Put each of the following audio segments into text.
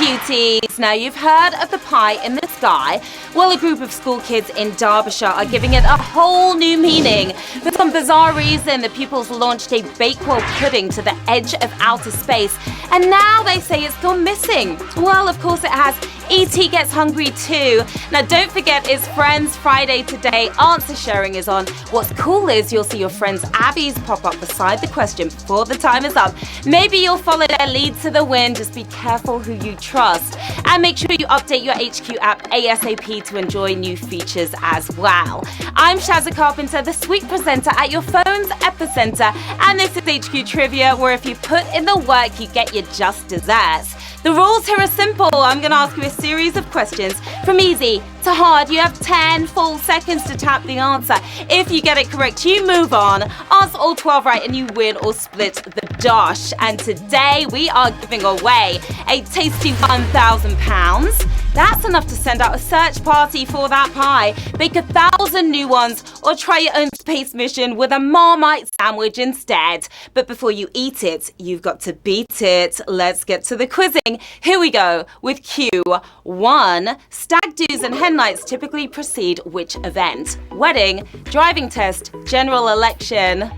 cuties. Now, you've heard of the pie in the sky. Well, a group of school kids in Derbyshire are giving it a whole new meaning. For some bizarre reason, the pupils launched a Bakewell pudding to the edge of outer space, and now they say it's gone missing. Well, of course it has. E.T. gets hungry too. Now, don't forget, it's Friends Friday today. Answer sharing is on. What's cool is you'll see your friends' Abby's pop up beside the question before the time is up. Maybe you'll follow their lead to the win. Just be careful who you trust. And make sure you update your HQ app ASAP to enjoy new features as well. I'm Sharon Carpenter, the sweet presenter at your phone's epicenter. And this is HQ Trivia, where if you put in the work, you get your just desserts. The rules here are simple. I'm going to ask you a series of questions from easy to hard. You have 10 full seconds to tap the answer. If you get it correct, you move on. Answer all 12 right and you win or split the dosh. And today we are giving away a tasty £1,000. That's enough to send out a search party for that pie, bake 1,000 new ones, or try your own space mission with a Marmite sandwich instead. But before you eat it, you've got to beat it. Let's get to the quizzing. Here we go with Q1. Stag do's and hen nights typically precede which event? Wedding, driving test, general election.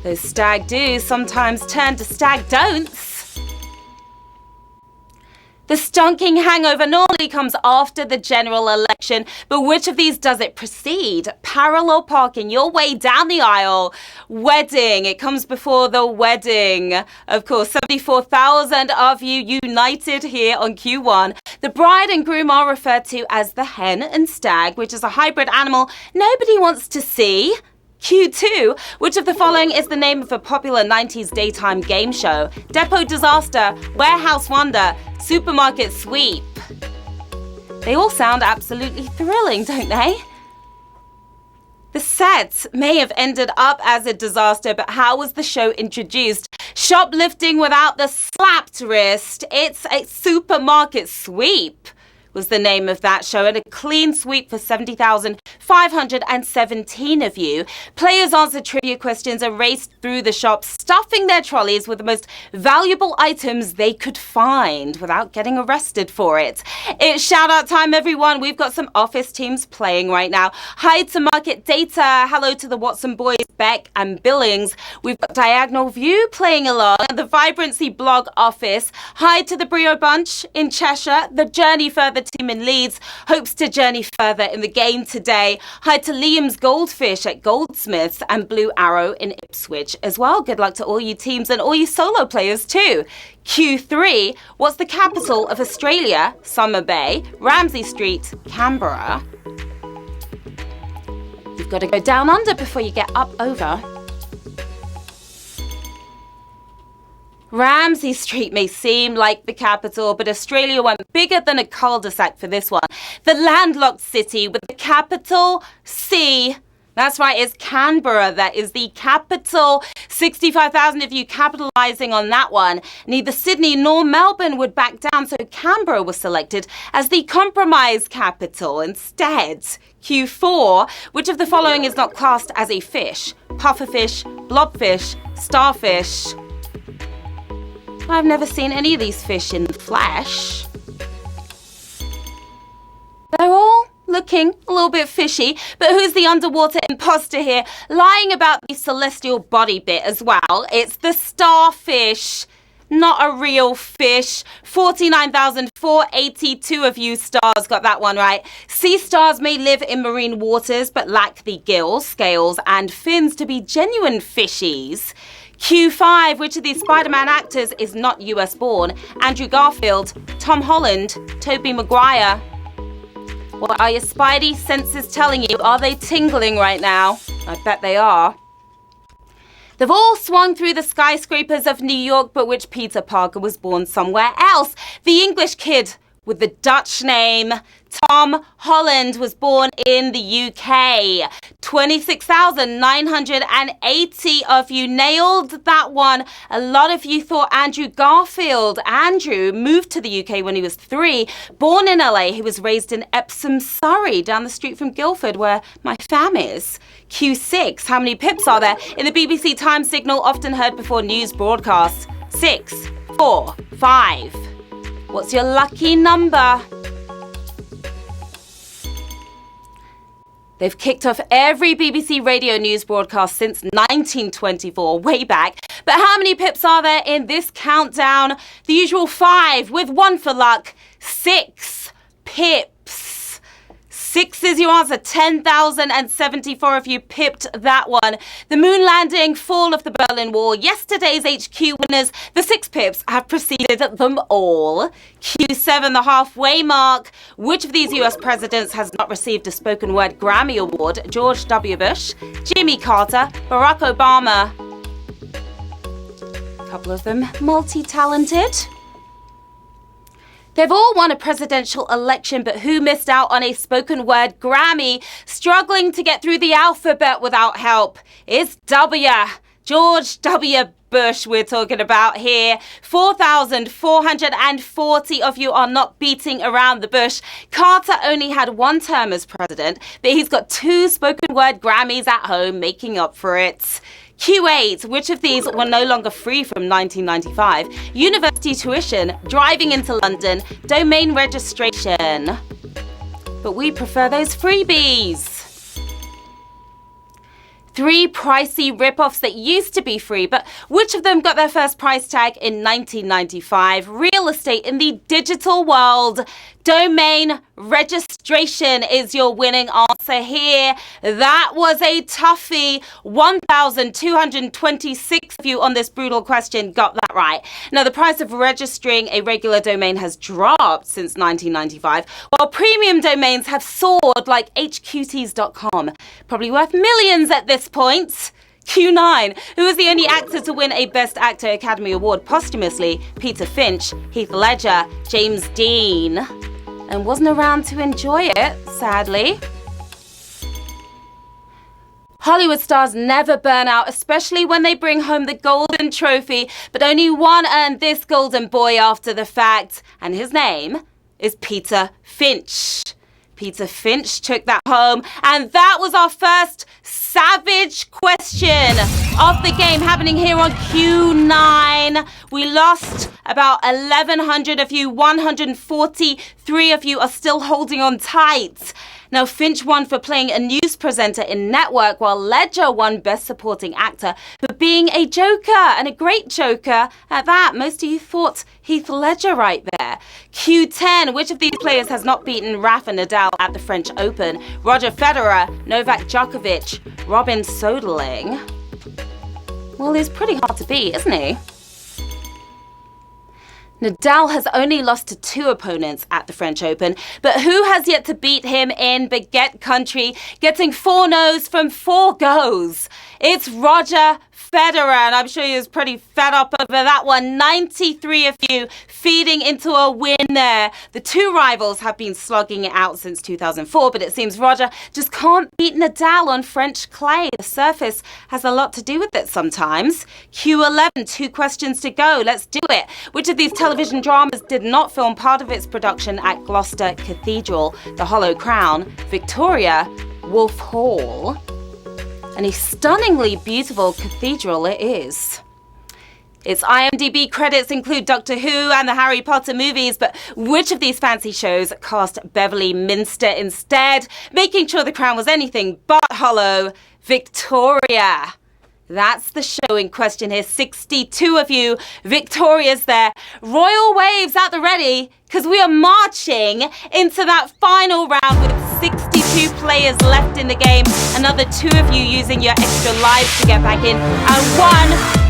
Those stag do's sometimes turn to stag don'ts. The stonking hangover normally comes after the general election, but which of these does it precede? Parallel parking your way down the aisle. Wedding, it comes before the wedding. Of course, 74,000 of you united here on Q1. The bride and groom are referred to as the hen and stag, which is a hybrid animal nobody wants to see. Q2, which of the following is the name of a popular 90s daytime game show? Depot Disaster, Warehouse Wonder, Supermarket Sweep. They all sound absolutely thrilling, don't they? The set may have ended up as a disaster, but how was the show introduced? Shoplifting without the slapped wrist. It's a Supermarket Sweep was the name of that show, and a clean sweep for 70,517 of you. Players answered trivia questions and raced through the shop, stuffing their trolleys with the most valuable items they could find without getting arrested for it. It's shout out time, everyone. We've got some office teams playing right now. Hi to Market Data. Hello to the Watson boys, Beck and Billings. We've got Diagonal View playing along, and the Vibrancy blog office. Hi to the Brio Bunch in Cheshire, the Journey Further team in Leeds hopes to journey further in the game today. Hi to Liam's Goldfish at Goldsmiths and Blue Arrow in Ipswich as well. Good luck to all you teams and all you solo players too. Q3, what's the capital of Australia? Summer Bay, Ramsay Street, Canberra. You've got to go down under before you get up over. Ramsay Street may seem like the capital, but Australia went bigger than a cul-de-sac for this one. The landlocked city with the capital C. That's right, it's Canberra that is the capital. 65,000 of you capitalising on that one. Neither Sydney nor Melbourne would back down, so Canberra was selected as the compromise capital instead. Q4, which of the following is not classed as a fish? Pufferfish, blobfish, starfish. I've never seen any of these fish in the flesh. They're all looking a little bit fishy, but who's the underwater imposter here? Lying about the celestial body bit as well. It's the starfish, not a real fish. 49,482 of you stars got that one right. Sea stars may live in marine waters, but lack the gills, scales, and fins to be genuine fishies. Q5, which of these Spider-Man actors is not US born? Andrew Garfield, Tom Holland, Tobey Maguire. What are your spidey senses telling you? Are they tingling right now? I bet they are. They've all swung through the skyscrapers of New York, but which Peter Parker was born somewhere else? The English kid with the Dutch name. Tom Holland was born in the UK. 26,980 of you nailed that one. A lot of you thought Andrew Garfield. Andrew moved to the UK when he was 3. Born in LA, he was raised in Epsom, Surrey, down the street from Guildford, where my fam is. Q6, how many pips are there in the BBC time signal often heard before news broadcasts? 6, 4, 5. What's your lucky number? They've kicked off every BBC radio news broadcast since 1924, way back. But how many pips are there in this countdown? The usual 5, with 1 for luck. 6 pips. 6 is your answer. 10,074 of you pipped that one. The moon landing, fall of the Berlin Wall. Yesterday's HQ winners, the 6 pips have preceded them all. Q7, the halfway mark. Which of these US presidents has not received a spoken word Grammy Award? George W. Bush, Jimmy Carter, Barack Obama. A couple of them multi-talented. They've all won a presidential election, but who missed out on a spoken word Grammy? Struggling to get through the alphabet without help is W. George W. Bush we're talking about here. 4,440 of you are not beating around the bush. Carter only had 1 term as president, but he's got 2 spoken word Grammys at home making up for it. Q8, which of these were no longer free from 1995? University tuition, driving into London, domain registration. But we prefer those freebies. 3 pricey rip-offs that used to be free, but which of them got their first price tag in 1995? Real estate in the digital world. Domain registration is your winning answer here. That was a toughie. 1,226 of you on this brutal question got that right. Now, the price of registering a regular domain has dropped since 1995, while premium domains have soared like hqts.com. Probably worth millions at this point. Q9, who was the only actor to win a Best Actor Academy Award posthumously? Peter Finch, Heath Ledger, James Dean. And wasn't around to enjoy it, sadly. Hollywood stars never burn out, especially when they bring home the golden trophy, but only one earned this golden boy after the fact, and his name is Peter Finch. Peter Finch took that home, and that was our first savage question of the game happening here on Q9. We lost about 1,100 of you. 143 of you are still holding on tight. Now, Finch won for playing a news presenter in Network, while Ledger won Best Supporting Actor for being a joker, and a great joker at that. Most of you thought Heath Ledger right there. Q10, which of these players has not beaten Rafa Nadal at the French Open? Roger Federer, Novak Djokovic, Robin Soderling. Well, he's pretty hard to beat, isn't he? Nadal has only lost to 2 opponents at the French Open, but who has yet to beat him in Baguette Country, getting 4 no's from 4 goes? It's Roger Federer, and I'm sure he was pretty fed up over that one. 93 of you feeding into a win there. The 2 rivals have been slugging it out since 2004, but it seems Roger just can't beat Nadal on French clay. The surface has a lot to do with it sometimes. Q11, 2 questions to go. Let's do it. Which of these television dramas did not film part of its production at Gloucester Cathedral? The Hollow Crown, Victoria, Wolf Hall. And a stunningly beautiful cathedral it is. Its IMDb credits include Doctor Who and the Harry Potter movies, but which of these fancy shows cast Beverly Minster instead, making sure the crown was anything but hollow? Victoria. That's the show in question here. 62 of you. Victoria's there. Royal waves at the ready, because we are marching into that final round with 62 players left in the game. Another 2 of you using your extra lives to get back in. And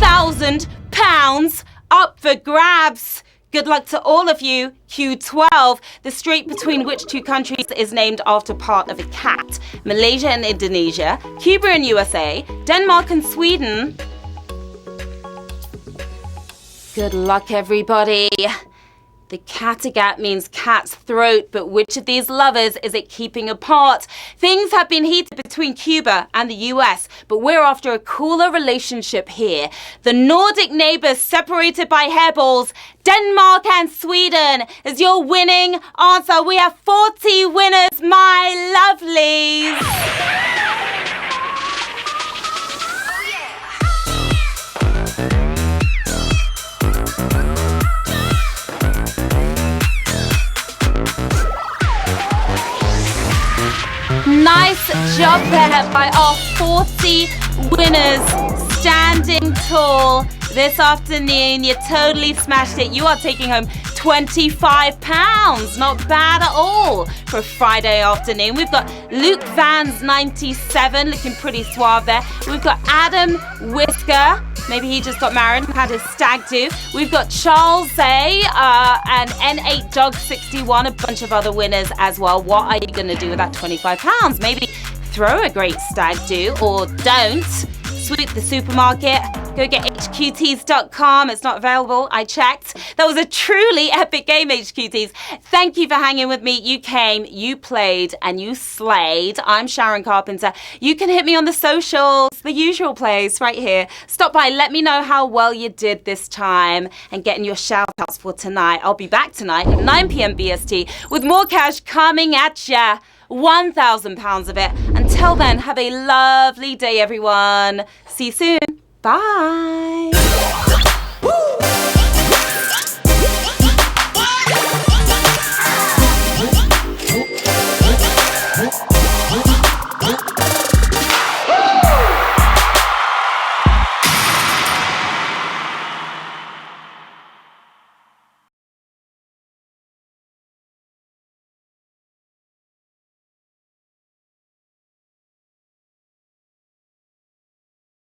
£1,000 up for grabs. Good luck to all of you. Q12, the strait between which 2 countries is named after part of a cat? Malaysia and Indonesia, Cuba and USA, Denmark and Sweden. Good luck, everybody. The Kattegat means cat's throat, but which of these lovers is it keeping apart? Things have been heated between Cuba and the US, but we're after a cooler relationship here. The Nordic neighbours separated by hairballs, Denmark and Sweden is your winning answer. We have 40 winners, my lovelies. job there by our 40 winners standing tall this afternoon. You totally smashed it. You are taking home £25. Not bad at all for a Friday afternoon. We've got Luke Van's 97, looking pretty suave there. We've got Adam Whisker. Maybe he just got married and had his stag do. We've got Charles A and N8 Dog 61, a bunch of other winners as well. What are you going to do with that £25? Maybe throw a great stag do, or don't. Sweep the supermarket. Go get HQTs.com. It's not available. I checked. That was a truly epic game, HQTs. Thank you for hanging with me. You came, you played, and you slayed. I'm Sharon Carpenter. You can hit me on the socials, the usual place right here. Stop by. Let me know how well you did this time and getting your shout-outs for tonight. I'll be back tonight at 9 p.m. BST with more cash coming at ya. £1,000 of it. Until then, have a lovely day, everyone. See you soon. Bye.